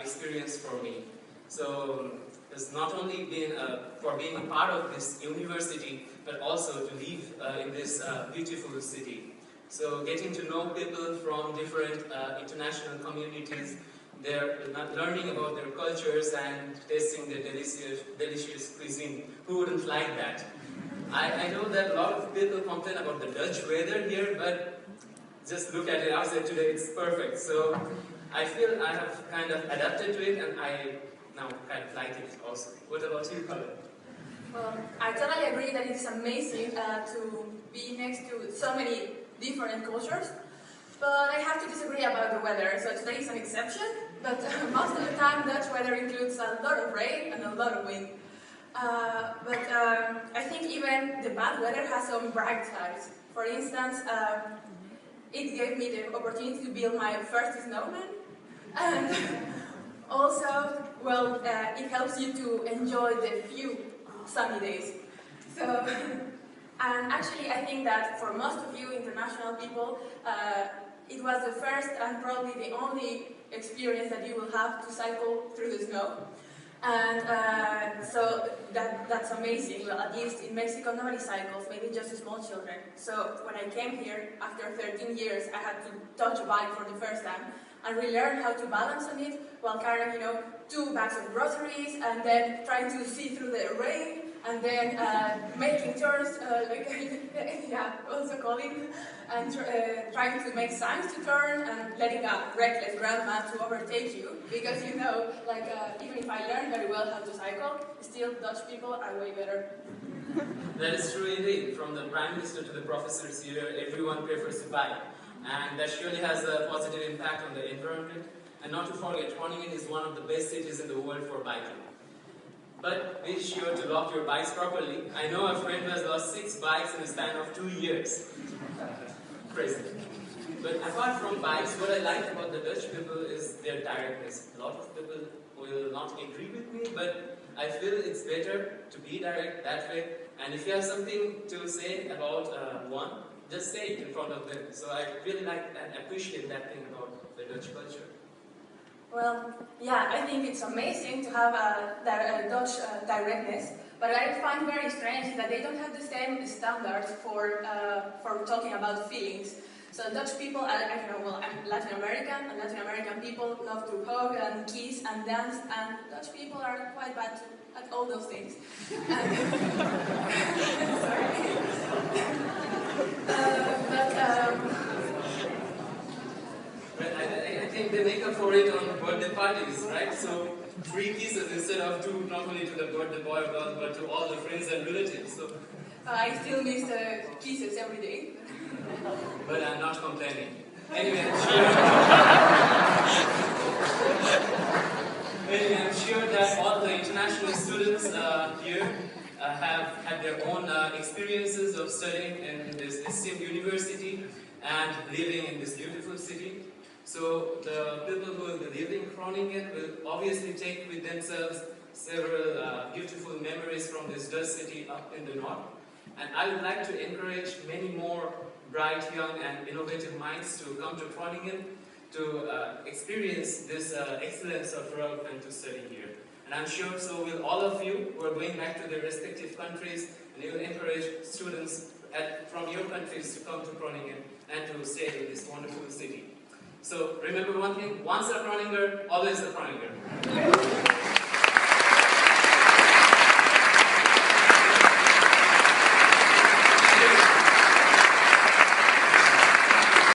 experience for me. So it's not only been for being a part of this university, but also to live in this beautiful city. So getting to know people from different international communities, they're learning about their cultures and tasting their delicious cuisine. Who wouldn't like that? I know that a lot of people complain about the Dutch weather here, but just look at it outside today, it's perfect. So I feel I have kind of adapted to it, and I now kind of like it also. What about you, Colin? Well, I totally agree that it's amazing to be next to so many different cultures, but I have to disagree about the weather. So today is an exception, but most of the time Dutch weather includes a lot of rain and a lot of wind. I think even the bad weather has some bright sides. For instance, it gave me the opportunity to build my first snowman, and also, well, it helps you to enjoy the few sunny days. So, and actually I think that for most of you international people, it was the first and probably the only experience that you will have to cycle through the snow. And so that's amazing. Well, at least in Mexico nobody cycles, maybe just small children. So when I came here, after 13 years, I had to touch a bike for the first time and relearn how to balance on it while carrying, 2 bags of groceries, and then trying to see through the rain, and then making turns, also calling, and trying to make signs to turn, and letting a reckless grandma to overtake you, because even if I learned very well how to cycle, still Dutch people are way better. That is true indeed. From the Prime Minister to the professors here, everyone prefers to bike. And that surely has a positive impact on the environment. And not to forget, Groningen is one of the best cities in the world for biking. But be sure to lock your bikes properly. I know a friend who has lost 6 bikes in a span of 2 years. Crazy. But apart from bikes, what I like about the Dutch people is their directness. A lot of people will not agree with me, but I feel it's better to be direct that way. And if you have something to say about one, just say it in front of them. So I really like and appreciate that thing about the Dutch culture. Well, yeah, I think it's amazing to have a Dutch directness, but I find very strange that they don't have the same standards for talking about feelings. So Dutch people, I don't know, well, I'm Latin American, and Latin American people love to hug and kiss and dance, and Dutch people are quite bad at all those things. I think they make up for it on birthday parties, right? So 3 kisses instead of 2, not only to the birthday boy or girl, but to all the friends and relatives. So I still miss the kisses every day. But I'm not complaining. Anyway, I'm sure that all the international students here have had their own experiences of studying in this esteemed university and living in this beautiful city. So the people who will be living in Groningen will obviously take with themselves several beautiful memories from this Dutch city up in the north. And I would like to encourage many more bright, young and innovative minds to come to Groningen to experience this excellence of work and to study here. And I'm sure so will all of you who are going back to their respective countries, and you will encourage students from your countries to come to Groningen and to stay in this wonderful city. So remember one thing, once a Groninger, always a Groninger.